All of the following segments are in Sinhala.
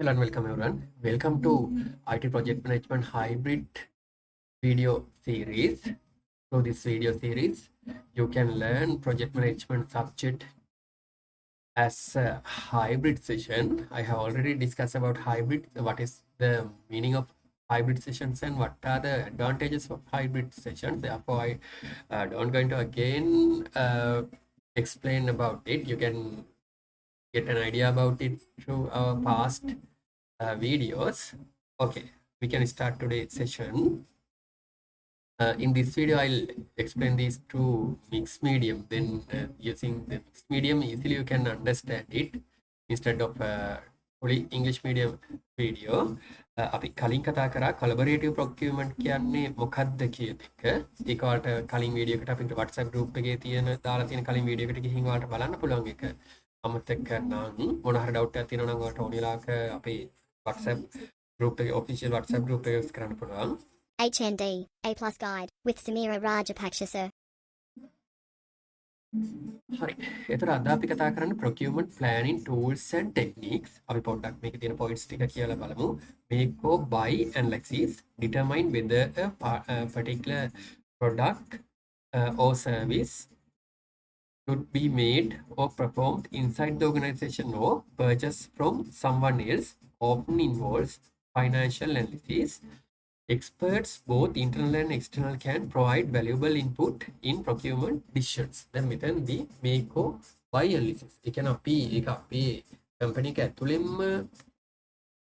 Hello and welcome everyone. Welcome to IT Project Management Hybrid video series. Through this video series, you can learn project management subject as a hybrid session. I have already discussed about hybrid, what is the meaning of hybrid sessions and what are the advantages of hybrid sessions. Therefore, I don't going to again explain about it. You can get an idea about it through our past videos. Okay, we can start today's session. In this video, I'll explain these two mixed medium. Then using the mixed medium, easily you can understand it instead of fully English medium video. අපි කලින් කතා කරා collaborative procurement කියන්නේ මොකක්ද කියන එක. ඒක ඔයාලට කලින් වීඩියෝ එකට අපි WhatsApp group එකේ තියෙන දාලා තියෙන කලින් වීඩියෝ එකට ගිහින් ඔයාලට බලන්න පුළුවන් එක. අමතක කරනම් මොන හරි doubt එකක් තියෙනවා නම් ඔයාලට ඕන වෙලාවක අපේ WhatsApp group එකේ official WhatsApp group එක use කරන්න පුළුවන්. HND, A+ Guide, with Sameera Rajapaksha sir. හරි. එතකොට අද අපි කතා කරන්නේ procurement planning tools and techniques. අපි පොඩ්ඩක් මේකේ තියෙන points ටික කියලා බලමු. Make or buy analysis determine whether a particular product or service should be made or performed inside the organization or purchased from someone else. Often involves financial analysis. Experts, both internal and external, can provide valuable input in procurement decisions. දැන් මෙතනදී make or buy analysis. ඒ කියන්නේ අපි ඒක අපේ කම්පැනි එක ඇතුළෙන්ම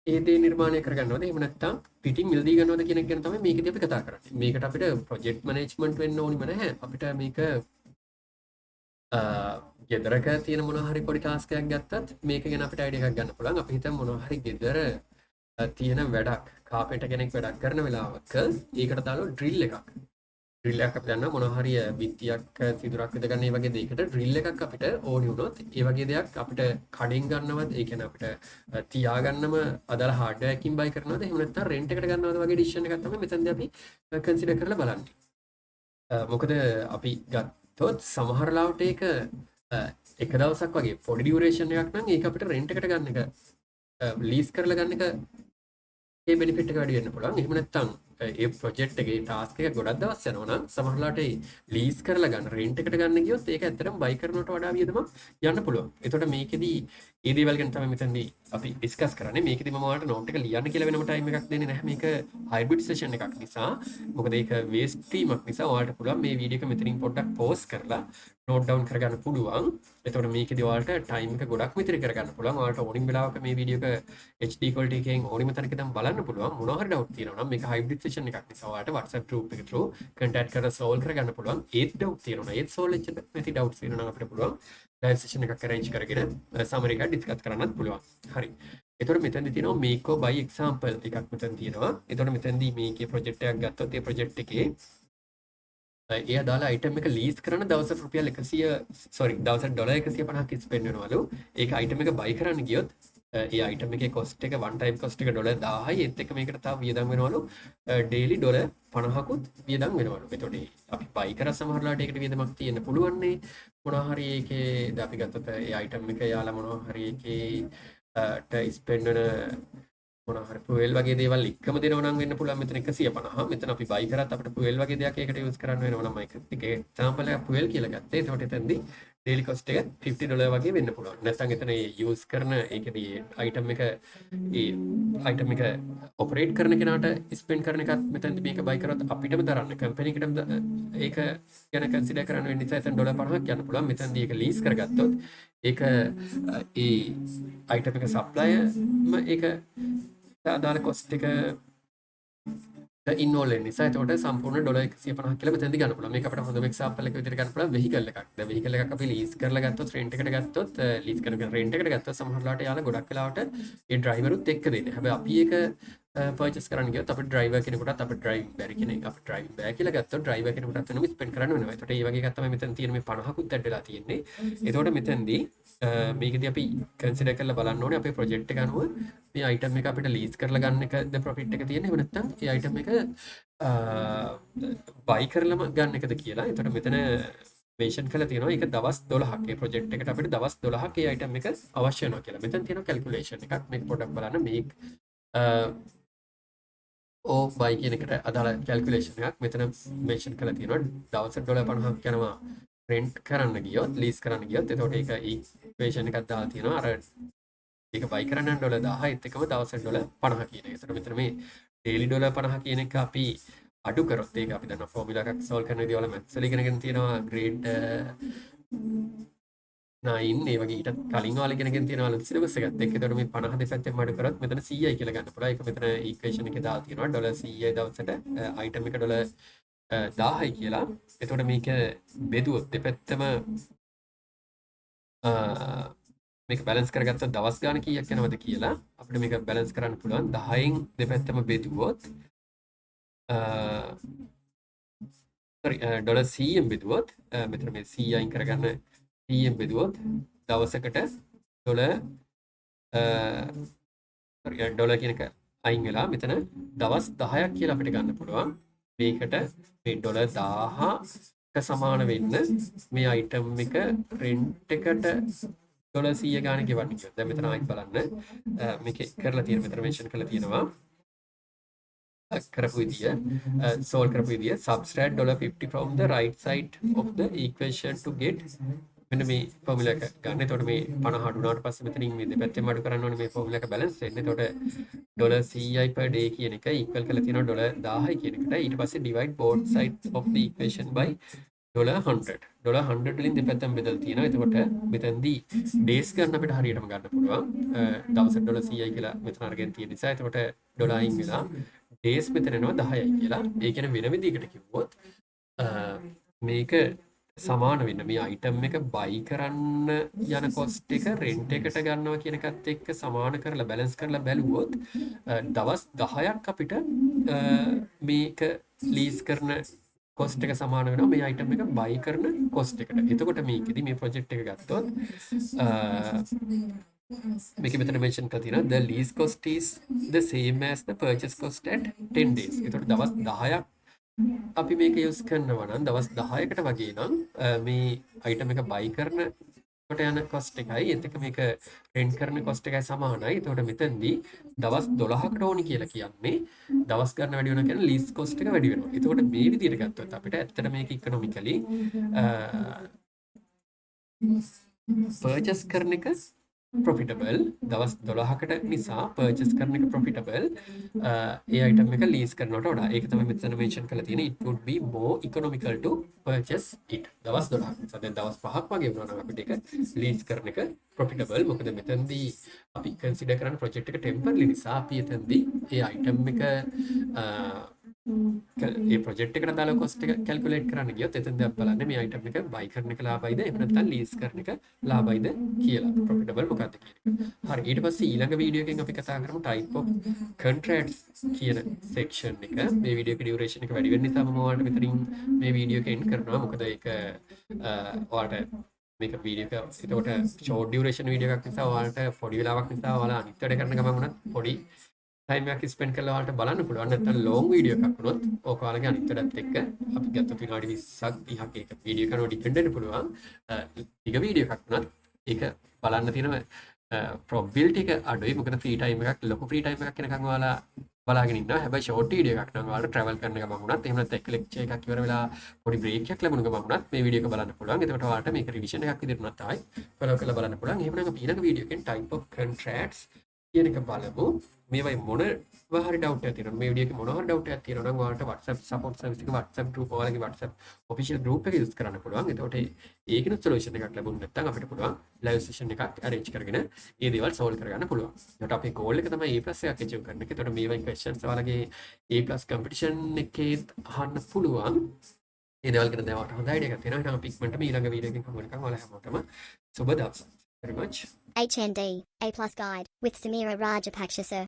ඒ දේ නිර්මාණය කරගන්නවද එහෙම නැත්නම් පිටින් මිලදී ගන්නවද කියන එක ගැන තමයි මේකදී අපි කතා කරන්නේ. මේකට අපිට ප්‍රොජෙක්ට් මැනේජ්මන්ට් වෙන්න ඕනිම නැහැ. අපිට මේක ගෙදරක තියෙන මොනවා හරි පොඩි ටාස්ක් එකක් ගත්තත් මේක ගැන අපිට අයිඩියා එකක් ගන්න පුළුවන්. අපි හිතමු මොනවා හරි ගෙදර තියෙන වැඩක් කාපෙන්ටර් කෙනෙක් වැඩක් කරන වෙලාවක ඒකට දාලා ඩ්‍රිල් එකක් අපි දන්නවා මොනවා හරි බිත්තියක් සිදුරක් විද ගන්න මේ වගේ දෙයකට ඩ්‍රිල් එකක් අපිට ඕනි වුණොත් ඒ වගේ දෙයක් අපිට කඩෙන් ගන්නවද ඒ කියන්නේ අපිට තියාගන්නම අදාළ හાર્ඩ්වෙයාර් එකකින් බයි කරනවද එහෙම නැත්නම් රෙන්ට් එකට ගන්නවද වගේ ඩිසිෂන් එකක් තමයි මෙතනදී අපි කන්සිඩර් කරලා බලන්නේ. මොකද අපි ගත්තොත් සමහර ලාවට ඒක එක දවසක් වගේ පොඩි ඩියුරේෂන් එකක් නම් ඒක අපිට රෙන්ට් එකට ගන්න එක ලීස් කරලා ගන්න එක ඒ බෙනිෆිට් එක වැඩි වෙන්න පුළුවන්. එහෙම නැත්නම් ඒ ප්‍රොජෙක්ට් එකේ ටාස්ක් එක ගොඩක් දවස් යනවා නම් සමහරවිට ඒ ලීස් කරලා ගන්න රෙන්ට් එකට ගන්න ගියොත් ඒක ඇත්තටම බයි කරනවට වඩා වියදමක් යන්න පුළුවන්. එතකොට මේකෙදි ඒ දේවල් ගැන තමයි මෙතනදී අපි ඩිස්කස් කරන්නේ. මේකෙදි මම ඔයාලට නෝට් එක ලියන්න කියලා වෙනම ටයිම් එකක් දෙන්නේ නැහැ. මේක හයිබ්‍රිඩ් සෙෂන් එකක් නිසා. මොකද ඒක වේස්ට් ටීමක් නිසා ඔයාලට පුළුවන් මේ වීඩියෝ එක මෙතනින් පොඩ්ඩක් පෝස් කරලා නෝට් ඩවුන් කරගන්න පුළුවන්. එතකොට මේකෙදි ඔයාලට ටයිම් එක ගොඩක් විතර කරගන්න පුළුවන්. ඔයාලට ඕනිම වෙලාවක මේ වීඩියෝ එක HD quality එකෙන් ඕනිම තැනක ඉඳන් බලන්න පුළුවන්. මොනවා හරි ඩවුට් තියෙනවා නම් මේක හයිබ්‍රිඩ් සෙෂන් එකක් නිසා ඔයාලට WhatsApp group එක through contact කරලා solve කරගන්න පුළුවන්. ඒත් ඩවුට් තියෙනවා. ඒත් solve වෙච්ච නැති ඩවුට්ස් තියෙනවා නම් අපිට පුළුවන් live session එකක් arrange කරගෙන summary එකක් discuss කරන්නත් පුළුවන්. හරි. එතකොට මෙතනදී තියෙනවා make or buy example එකක් මෙතන තියෙනවා. එතකොට මෙතනදී මේකේ project එකක් ගත්තොත් ඒ project එකේ ඒ අදාළ item එක lease කරන දවසට රුපියල් 100 sorry දවසට ඩොලර් 150ක් spend වෙනවලු. ඒක item එක buy කරන්න ගියොත් ඒ item එකේ cost එක one time cost එක ඩොලර් 1000යි ඒත් එක්ක මේකට තව වියදම් වෙනවලු daily ඩොලර් 50කුත් වියදම් වෙනවලු. එතකොට අපි buy කර සමහරලාට ඒකට වියදමක් තියෙන්න පුළුවන් නේ. මොනවා හරි ඒකේ දැන් අපි ගත්තොත් ඒ item එක යාලා මොනවා හරි ඒකේ spend වෙන මොනවා හරි fuel වගේ දේවල් එකම දෙනවා නම් වෙන්න පුළුවන් මෙතන 150. මෙතන අපි buy කරත් අපිට fuel වගේ දෙයක් ඒකට use කරන්න වෙනවා නම් මම එක example එකක් fuel කියලා ගත්තා. ඒකට එතනදී daily cost එක $50 වගේ වෙන්න පුළුවන්. නැත්නම් එතන use කරන ඒකදී item එක operate කරන කෙනාට spend කරන එකත් මෙතනදී මේක buy කරොත් අපිටම දරන්න company එකටම ඒක ගැන consider කරන්න වෙන නිසා එතන $50ක් යන්න පුළුවන්. මෙතනදී ඒක lease කරගත්තොත් ඒක ඒ item එක supplier ඒක අදාළ cost එක ඉන්නෝල් වෙන නිසා එතකොට සම්පූර්ණ ඩොලර් 150ක් කියලා මෙතනදී ගන්න පුළුවන්. මේක අපිට හොඳම එක්සැම්පල් එක විදිහට ගන්න පුළුවන් වෙහිකල් එකක්. දැන් වෙහිකල් එකක් අපි ලීස් කරලා ගත්තොත් රෙන්ට් එකට ගත්තොත් ලීස් කරන රෙන්ට් එකට ගත්තොත් සමහරවිට යාලා ගොඩක් වෙලාවට ඒ ඩ්‍රයිවරුත් එක්ක දෙන්නේ. හැබැයි අපි ඒක පර්චේස් කරන්න ගියොත් අපිට ඩ්‍රයිවර් කෙනෙකුටත් අපිට ඩ්‍රයිවිං බැරි කෙනෙක් අපිට ඩ්‍රයිවිං බෑ කියලා ගත්තොත් ඩ්‍රයිවර් කෙනෙකුටත් වෙනම ස්පෙන්ඩ් කරන්න වෙනවා. ඒකට ඒ වගේ එකක් තමයි මෙතන තියෙන මේ 50කුත් ඇඩ් වෙලා තියෙන්නේ. ඒතකොට මෙතනදී මේකදී අපි කන්සිඩර් කරලා බලන්න ඕනේ අපේ ප්‍රොජෙක්ට් එක අනුව මේ item එක අපිට ලීස් කරලා ගන්න එකද ප්‍රොෆිට් එක තියෙන්නේ. එහෙම නැත්නම් ඒ item එක buy කරලම ගන්න එකද කියලා. ඒතකොට මෙතන මේෂන් කරලා තියෙනවා ඒක දවස් 12ක් ඒ ප්‍රොජෙක්ට් එකට අපිට දවස් 12ක් ඒ අයිටම් එක අවශ්‍ය වෙනවා කියලා. මෙතන තියෙනවා කැල්කියුලේෂන් එකක්. මේක පොඩ්ඩක් බලන්න. මේක ඕ බයි කියන එකට අදාළ කැල්කියුලේෂන් එකක් මෙතන මේෂන් කරලා තියෙනවා. දවසට $50ක් යනවා රෙන්ට් කරන්න ගියොත්, ලීස් කරන්න ගියොත්. එතකොට ඒක ඉක්වේෂන් එකක් දාලා තියෙනවා. අර ඒක බයි කරන්න $10,000ත් එකම දවසට $50 කියන එක. ඒතර මෙතන මේ ඩේලි $50 කියන එක අපි අඩු කරොත් ඒක අපි දන්න ෆෝමියුලා එකක් සෝල්ව් කරන විදිහ වල මැත්ස් වල ඉගෙනගෙන තියෙනවා ග්‍රේඩ් 9 ඒ වගේ ඊට කලින් වල ඉගෙනගෙන තියෙනවා අලුත් සිලබස් එකත් එක්ක. ඒතකොට මේ 50 දෙපැත්තෙන් අඩු කරොත් මෙතන 100යි කියලා ගන්න පුළුවන්. ඒක මෙතන ඉක්වේෂන් එකේ දාලා තියෙනවා $100යි දවසට අයිටම් එක $1000යි කියලා. එතකොට මේක බෙදුවොත් දෙපැත්තම මේක බැලන්ස් කරගත්තොත් දවස් ගාන කීයක් යනවද කියලා අපිට මේක බැලන්ස් කරන්න පුළුවන්. 10න් දෙපැත්තම බෙදුවොත් $100න් බෙදුවොත් මෙතන මේ 100 අයින් කරගන්න 100න් බෙදුවොත් දවසකට ඩොලර් කියන එක අයින් වෙලා මෙතන දවස් 10ක් කියලා අපිට ගන්න පුළුවන්. මේකට මේ $1000ක සමාන වෙන්න මේ අයිටම් එක රෙන්ට් එකට $100 ගාන ගෙවන්න කියොත් දැන් මෙතන ආයිත් බලන්න මේක කරලා තියෙන මෙතන මෙන්ෂන් කරලා තියෙනවා කරපු විදිය solve කරපු විදිය subtract $50 from the right side of the equation to get මෙන්න මේ ෆෝමියුලා එක ගන්න. එතකොට මේ 50 අඩු වුණාට පස්සේ මෙතනින් මේ දෙපැත්තෙම අඩු කරන්න ඕනේ මේ ෆෝමියුලා එක බැලන්ස් වෙන්න. එතකොට $100යි per day කියන එක equal කරලා තියෙනවා $1000යි කියන එකට. ඊට පස්සේ divide both sides of the equation by $100. $100 වලින් දෙපැත්තම බෙදලා තියෙනවා. එතකොට මෙතෙන්දී days ගන්න අපිට හරියටම ගන්න පුළුවන්. දවසට $100යි කියලා මෙතන අරගෙන තියෙන නිසා. එතකොට $1 අයින් වෙලා days මෙතන එනවා 10යි කියලා. ඒ කියන්නේ වෙන විදිහකට කිව්වොත් මේක සමාන වෙන්න මේ අයිටම් එක බයි කරන්න යන කොස්ට් එක රෙන්ට් එකට ගන්නවා කියන එකත් එක්ක සමාන කරලා බැලන්ස් කරලා බැලුවොත් දවස් 10ක් අපිට මේක ලීස් කරන කොස්ට් එක සමාන වෙනවා මේ අයිටම් එක බයි කරන කොස්ට් එකට. එතකොට මේකෙදි මේ ප්‍රොජෙක්ට් එක ගත්තොත් මේක මෙතන මෙන්ෂන් කරලා තියෙනවා the lease cost is the same as the purchase cost at 10 days. එතකොට දවස් 10ක් අපි මේක යූස් කරනවා නම් දවස් 10කට වගේ නම් මේ අයිටම් එක බයි කරන කොට යන කොස්ට් එකයි එතක මේක රෙන්ට් කරන කොස්ට් එකයි සමානයි. එතකොට මෙතෙන්දී දවස් 12කට ඕනි කියලා කියන්නේ දවස් ගන්න වැඩි වෙනවා කියන්නේ ලීස් කොස්ට් එක වැඩි වෙනවා. එතකොට මේ විදිහට ගත්තොත් අපිට ඇත්තට මේක ඉකොනොමිකලි පර්චේස් කරන එක profitable දවස් 12කට නිසා purchase කරන එක profitable ඒ item එක lease කරනවට වඩා. ඒක තමයි මෙතන mention කරලා තියෙන්නේ it would be more economical to purchase it දවස් 12ක් නිසා. දැන් දවස් 5ක් වගේ වුණා නම් අපිට ඒක lease කරන එක profitable. මොකද මෙතනදී අපි consider කරන project එක temporary නිසා අපි එතනදී ඒ item එක ඒ ප්‍රොජෙක්ට් එකට දාලා cost එක calculate කරන්න ගියොත් එතෙන්ද අපි බලන්නේ මේ item එක buy කරන එක ලාභයිද එහෙම නැත්නම් lease කරන එක ලාභයිද කියලා profitable මොකක්ද කියන එක. හරි ඊට පස්සේ ඊළඟ වීඩියෝ එකෙන් අපි කතා කරමු type of contracts කියන section එක. මේ වීඩියෝ එකේ duration එක වැඩි වෙන නිසා මම ඔයාලට මෙතනින් මේ වීඩියෝ එක end කරනවා. මොකද ඒක ඔයාලට මේක වීඩියෝ එක එතකොට short duration වීඩියෝ එකක් නිසා ඔයාලට පොඩි වෙලාවක් නිසා ඔයාලා අනිත් වැඩ කරන ගමන් උනත් පොඩි time එකක් spend කරලා ඔයාලට බලන්න පුළුවන්. නැත්නම් long video එකක් වුණොත් ඕක ඔයාලගේ අනිත් වැඩත් එක්ක අපි ගත්ත විනාඩි 20ක් 30ක් ඒක වීඩියෝ කරනවා ඩිපෙන්ඩ් වෙන්න පුළුවන්. ටික වීඩියෝ එකක් වුණත් ඒක බලන්න තියෙන probability එක අඩුයි. මොකද free time එකක් ලොකු free time එකක් වෙනකන් ඔයාලා බලාගෙන ඉන්නවා. හැබැයි short video එකක් නම් ඔයාලට travel කරන ගමන් වුණත් එහෙම නැත්නම් එක lecture එකක් ඉවර වෙලා පොඩි break එකක් ලැබුණ ගමන් වුණත් මේ වීඩියෝ එක බලන්න පුළුවන්. එතකොට ඔයාලට මේක revision එකක් විදිහට උනත් ආයි follow කරලා බලන්න පුළුවන්. එහෙමනම් අපි ඊළඟ වීඩියෝ එකෙන් type of contracts කියන එක බලමු. මේවයි මොනවා හරි ඩවුට් එකක් තියෙනවා. මේ වීඩියෝ එකේ මොනවා හරි ඩවුට් එකක් තියෙනවා නම් ඔයාලට WhatsApp support service එක WhatsApp group ඔයාලගේ WhatsApp official group එක use කරන්න පුළුවන්. එතකොට ඒකිනුත් solution එකක් ලැබුණ නැත්නම් අපිට පුළුවන් live session එකක් arrange කරගෙන මේ දේවල් solve කරගන්න පුළුවන්. ඒකට අපේ goal එක තමයි A+ එකක් achieve කරන එක. එතකොට මේවයි questions ඔයාලගේ A+ competition එකේ අහන්න පුළුවන්. ඒ දේවල් ගැන දැන් ඔයාලට හොඳ idea එකක් තියෙනවා. එහෙනම් අපි ඉක්මනටම ඊළඟ වීඩියෝ එකකින් හමු වෙනකම් ඔයාලා හැමෝටම සුබ දවසක්. Very much. HND, A+ Guide, with Sameera Rajapaksha, sir.